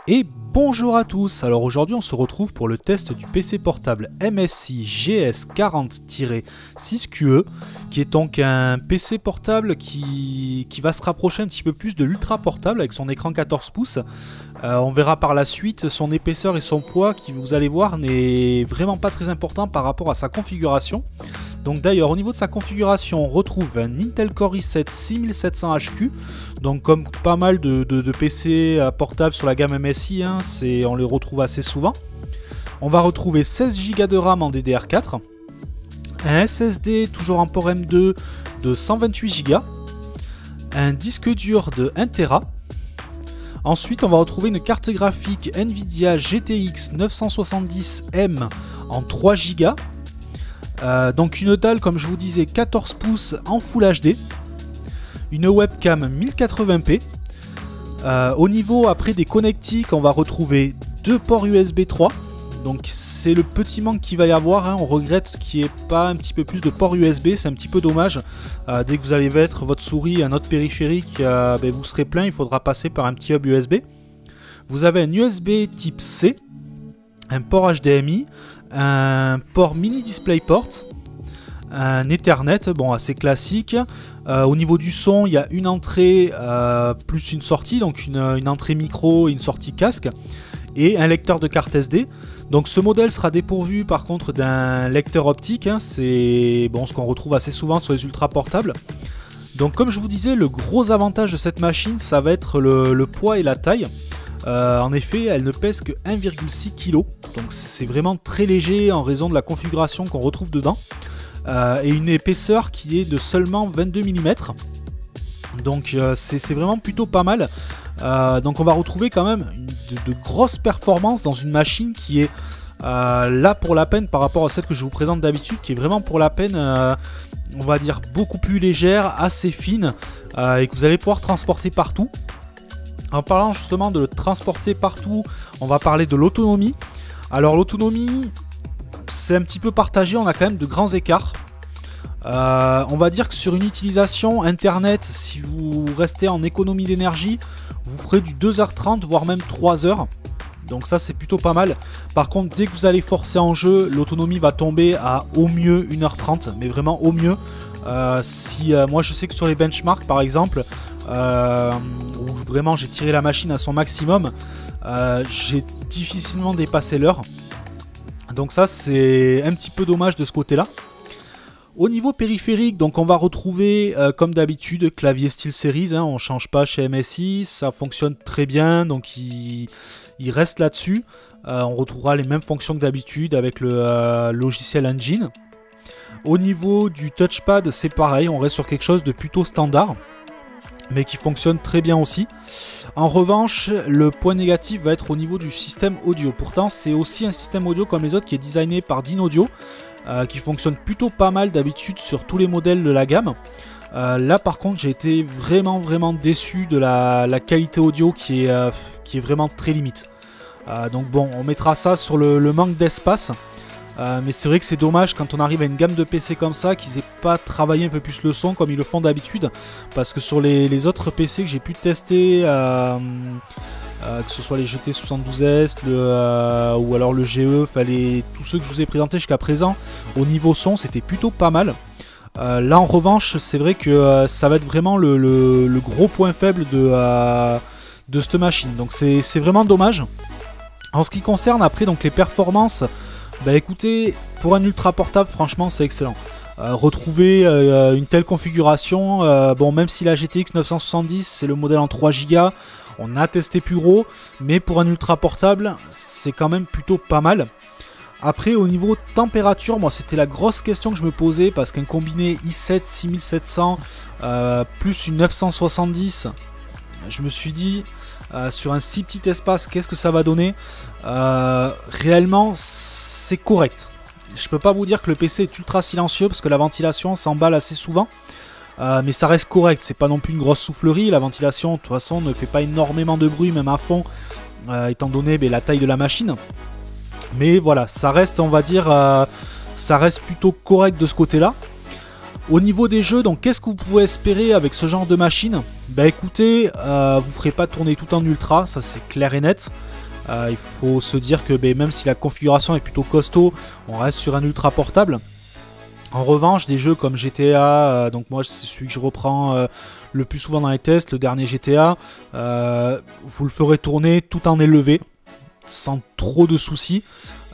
Et bonjour à tous. Alors aujourd'hui on se retrouve pour le test du PC portable MSI GS40-6QE qui est donc un PC portable qui va se rapprocher un petit peu plus de l'ultra portable avec son écran 14 pouces. On verra par la suite son épaisseur et son poids qui, vous allez voir, n'est vraiment pas très important par rapport à sa configuration. Donc d'ailleurs au niveau de sa configuration on retrouve un Intel Core i7 6700HQ, donc comme pas mal de PC portables sur la gamme MSI, hein, on les retrouve assez souvent. On va retrouver 16 Go de RAM en DDR4, un SSD toujours en port M2 de 128 Go, un disque dur de 1 Tera. Ensuite on va retrouver une carte graphique Nvidia GTX 970M en 3 Go. Donc une dalle, comme je vous disais, 14 pouces en Full HD, une webcam 1080p. Au niveau après des connectiques, on va retrouver deux ports USB 3. Donc c'est le petit manque qu'il va y avoir, hein. On regrette qu'il n'y ait pas un petit peu plus de ports USB, c'est un petit peu dommage. Dès que vous allez mettre votre souris à un autre périphérique, vous serez plein, il faudra passer par un petit hub USB. Vous avez un USB type C, un port HDMI, un port mini DisplayPort, un Ethernet, bon assez classique. Au niveau du son, il y a une entrée plus une sortie, donc une entrée micro et une sortie casque, et un lecteur de carte SD. Donc ce modèle sera dépourvu par contre d'un lecteur optique, hein. C'est bon, ce qu'on retrouve assez souvent sur les ultra portables. Donc comme je vous disais, le gros avantage de cette machine, ça va être le poids et la taille. En effet, elle ne pèse que 1,6 kg, donc c'est vraiment très léger en raison de la configuration qu'on retrouve dedans. Et une épaisseur qui est de seulement 22 mm. Donc c'est vraiment plutôt pas mal. Donc on va retrouver quand même de grosses performances dans une machine qui est là pour la peine par rapport à celle que je vous présente d'habitude, qui est vraiment pour la peine, on va dire beaucoup plus légère, assez fine, et que vous allez pouvoir transporter partout. En parlant justement de le transporter partout, on va parler de l'autonomie. Alors l'autonomie, c'est un petit peu partagé, on a quand même de grands écarts. On va dire que sur une utilisation internet, si vous restez en économie d'énergie, vous ferez du 2h30 voire même 3h. Donc ça c'est plutôt pas mal. Par contre dès que vous allez forcer en jeu, l'autonomie va tomber à au mieux 1h30, mais vraiment au mieux. Moi je sais que sur les benchmarks par exemple, où vraiment j'ai tiré la machine à son maximum, j'ai difficilement dépassé l'heure. Donc ça c'est un petit peu dommage de ce côté là. Au niveau périphérique, donc on va retrouver comme d'habitude clavier SteelSeries, hein, on ne change pas chez MSI, ça fonctionne très bien, donc il reste là-dessus. On retrouvera les mêmes fonctions que d'habitude avec le logiciel Engine. Au niveau du touchpad, c'est pareil, on reste sur quelque chose de plutôt standard, mais qui fonctionne très bien aussi. En revanche, le point négatif va être au niveau du système audio. Pourtant, c'est aussi un système audio comme les autres qui est designé par Dynaudio, qui fonctionne plutôt pas mal d'habitude sur tous les modèles de la gamme. Là par contre j'ai été vraiment déçu de la qualité audio qui est vraiment très limite. Donc bon, on mettra ça sur le manque d'espace. Mais c'est vrai que c'est dommage quand on arrive à une gamme de PC comme ça qu'ils aient pas travaillé un peu plus le son comme ils le font d'habitude, parce que sur les autres PC que j'ai pu tester, que ce soit les GT72S ou alors le GE, tous ceux que je vous ai présentés jusqu'à présent, au niveau son c'était plutôt pas mal. Là en revanche c'est vrai que ça va être vraiment le gros point faible de cette machine, donc c'est vraiment dommage. En ce qui concerne après donc les performances, bah écoutez, pour un ultra portable franchement c'est excellent. Retrouver une telle configuration, bon même si la GTX 970 c'est le modèle en 3 Go, on a testé plus gros, mais pour un ultra portable c'est quand même plutôt pas mal. Après au niveau température, moi c'était la grosse question que je me posais, parce qu'un combiné i7 6700 plus une 970, je me suis dit sur un si petit espace qu'est-ce que ça va donner. Réellement c'est correct. Je peux pas vous dire que le PC est ultra silencieux parce que la ventilation s'emballe assez souvent, mais ça reste correct, c'est pas non plus une grosse soufflerie. La ventilation de toute façon ne fait pas énormément de bruit même à fond, étant donné la taille de la machine. Mais voilà, ça reste, on va dire, ça reste plutôt correct de ce côté là. Au niveau des jeux, donc qu'est-ce que vous pouvez espérer avec ce genre de machine? Bah écoutez, vous ferez pas tourner tout en ultra, ça c'est clair et net. Il faut se dire que même si la configuration est plutôt costaud, on reste sur un ultra portable. En revanche, des jeux comme GTA, donc moi c'est celui que je reprends le plus souvent dans les tests, le dernier GTA, vous le ferez tourner tout en élevé, sans trop de soucis.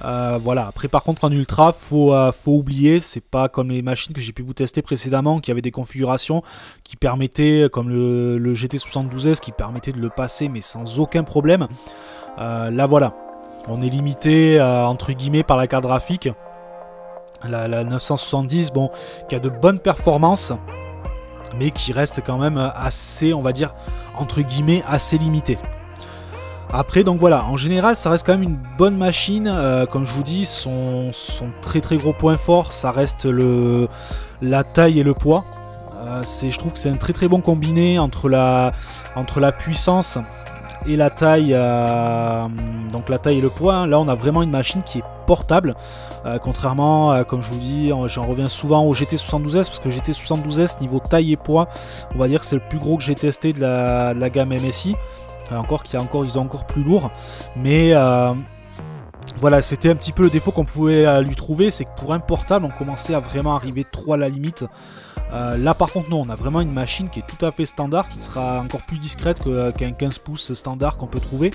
Voilà, après par contre en ultra, faut oublier, c'est pas comme les machines que j'ai pu vous tester précédemment, qui avaient des configurations qui permettaient, comme le GT72S, qui permettait de le passer mais sans aucun problème. Là voilà, on est limité entre guillemets par la carte graphique. La 970, bon, qui a de bonnes performances, mais qui reste quand même assez, on va dire, entre guillemets, assez limité. Après, donc voilà, en général, ça reste quand même une bonne machine. Comme je vous dis, son très très gros point fort, ça reste la taille et le poids. Je trouve que c'est un très très bon combiné entre la puissance et la taille, donc la taille et le poids. Hein. Là, on a vraiment une machine qui est portable. Contrairement, comme je vous dis, j'en reviens souvent au GT72S, parce que GT72S, niveau taille et poids, on va dire que c'est le plus gros que j'ai testé de la gamme MSI. Ils ont encore plus lourd. Mais voilà, c'était un petit peu le défaut qu'on pouvait lui trouver, c'est que pour un portable, on commençait à vraiment arriver trop à la limite. Là par contre non, on a vraiment une machine qui est tout à fait standard, qui sera encore plus discrète qu'un 15 pouces standard qu'on peut trouver.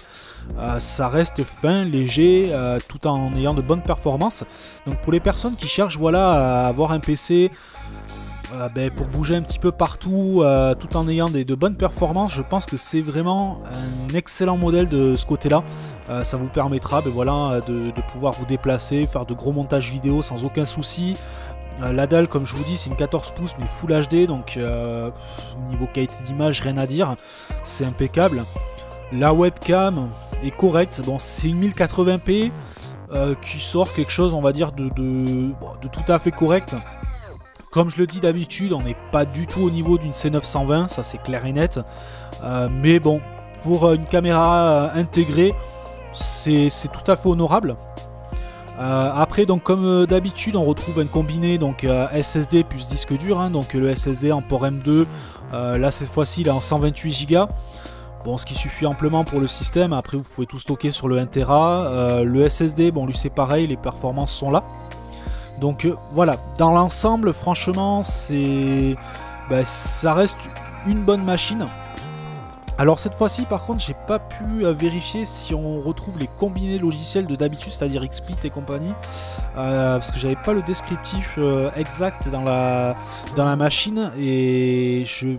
Ça reste fin, léger, tout en ayant de bonnes performances. Donc pour les personnes qui cherchent à avoir un PC pour bouger un petit peu partout, tout en ayant de bonnes performances, je pense que c'est vraiment un excellent modèle de ce côté là. Ça vous permettra de pouvoir vous déplacer, faire de gros montages vidéo sans aucun souci. La dalle, comme je vous dis, c'est une 14 pouces mais Full HD, donc niveau qualité d'image, rien à dire, c'est impeccable. La webcam est correcte, bon, c'est une 1080p qui sort quelque chose, on va dire, de tout à fait correct. Comme je le dis d'habitude, on n'est pas du tout au niveau d'une C920, ça c'est clair et net. Mais bon, pour une caméra intégrée, c'est tout à fait honorable. Après, donc comme d'habitude, on retrouve un combiné donc SSD plus disque dur, hein, donc le SSD en port M2, là cette fois-ci il est en 128 Go. Bon, ce qui suffit amplement pour le système. Après, vous pouvez tout stocker sur le 1 Tera. Le SSD, bon, lui c'est pareil, les performances sont là. Donc voilà, dans l'ensemble, franchement, ça reste une bonne machine. Alors cette fois-ci par contre j'ai pas pu vérifier si on retrouve les combinés logiciels de d'habitude, c'est-à-dire XSplit et compagnie, parce que j'avais pas le descriptif exact dans la machine et je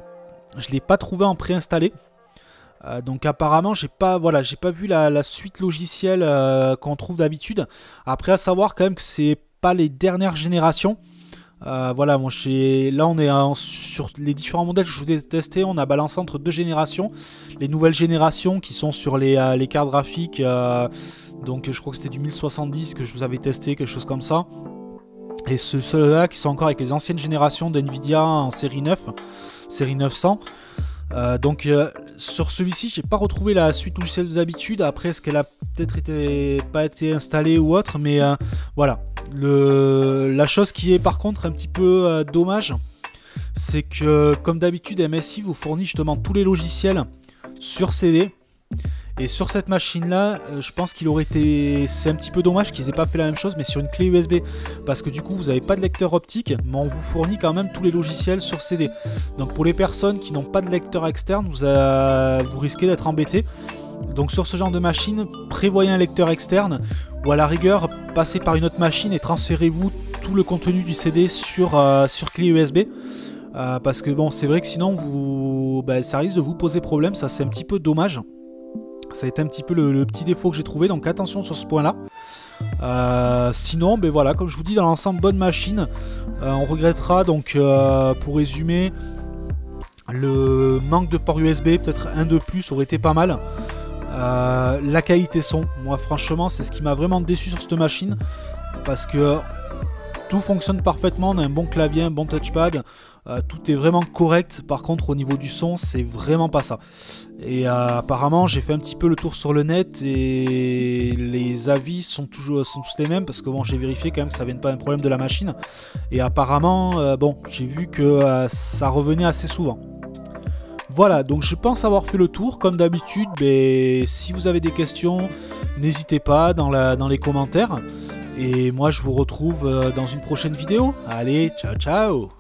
l'ai pas trouvé en préinstallé. Donc apparemment j'ai pas vu la suite logicielle qu'on trouve d'habitude. Après à savoir quand même que c'est pas les dernières générations. Voilà, moi là on est sur les différents modèles que je vous ai testés, on a balancé entre deux générations. Les nouvelles générations qui sont sur les cartes graphiques, donc je crois que c'était du 1070 que je vous avais testé, quelque chose comme ça. Et ceux-là qui sont encore avec les anciennes générations d'NVIDIA en série 9, série 900. Donc sur celui-ci j'ai pas retrouvé la suite logicielle d'habitude. Après est-ce qu'elle a peut-être pas été installée ou autre, mais voilà. La chose qui est par contre un petit peu dommage, c'est que comme d'habitude MSI vous fournit justement tous les logiciels sur CD. Et sur cette machine là, je pense qu'il aurait été... C'est un petit peu dommage qu'ils aient pas fait la même chose, mais sur une clé USB. Parce que du coup, vous n'avez pas de lecteur optique, mais on vous fournit quand même tous les logiciels sur CD. Donc pour les personnes qui n'ont pas de lecteur externe, vous risquez d'être embêtés. Donc sur ce genre de machine, prévoyez un lecteur externe, ou à la rigueur, passez par une autre machine et transférez-vous tout le contenu du CD sur clé USB. Parce que bon, c'est vrai que sinon, ça risque de vous poser problème, ça c'est un petit peu dommage. Ça a été un petit peu le petit défaut que j'ai trouvé, donc attention sur ce point là. Sinon, voilà, comme je vous dis, dans l'ensemble, bonne machine. On regrettera donc, pour résumer, le manque de port USB, peut-être un de plus aurait été pas mal. La qualité son, moi franchement c'est ce qui m'a vraiment déçu sur cette machine, parce que tout fonctionne parfaitement, on a un bon clavier, un bon touchpad, tout est vraiment correct. Par contre au niveau du son c'est vraiment pas ça. Et apparemment j'ai fait un petit peu le tour sur le net et les avis sont tous les mêmes, parce que bon, j'ai vérifié quand même que ça vienne pas d'un problème de la machine. Et apparemment, bon, j'ai vu que ça revenait assez souvent. Voilà, donc je pense avoir fait le tour, comme d'habitude. Mais si vous avez des questions, n'hésitez pas dans les commentaires. Et moi, je vous retrouve dans une prochaine vidéo. Allez, ciao, ciao!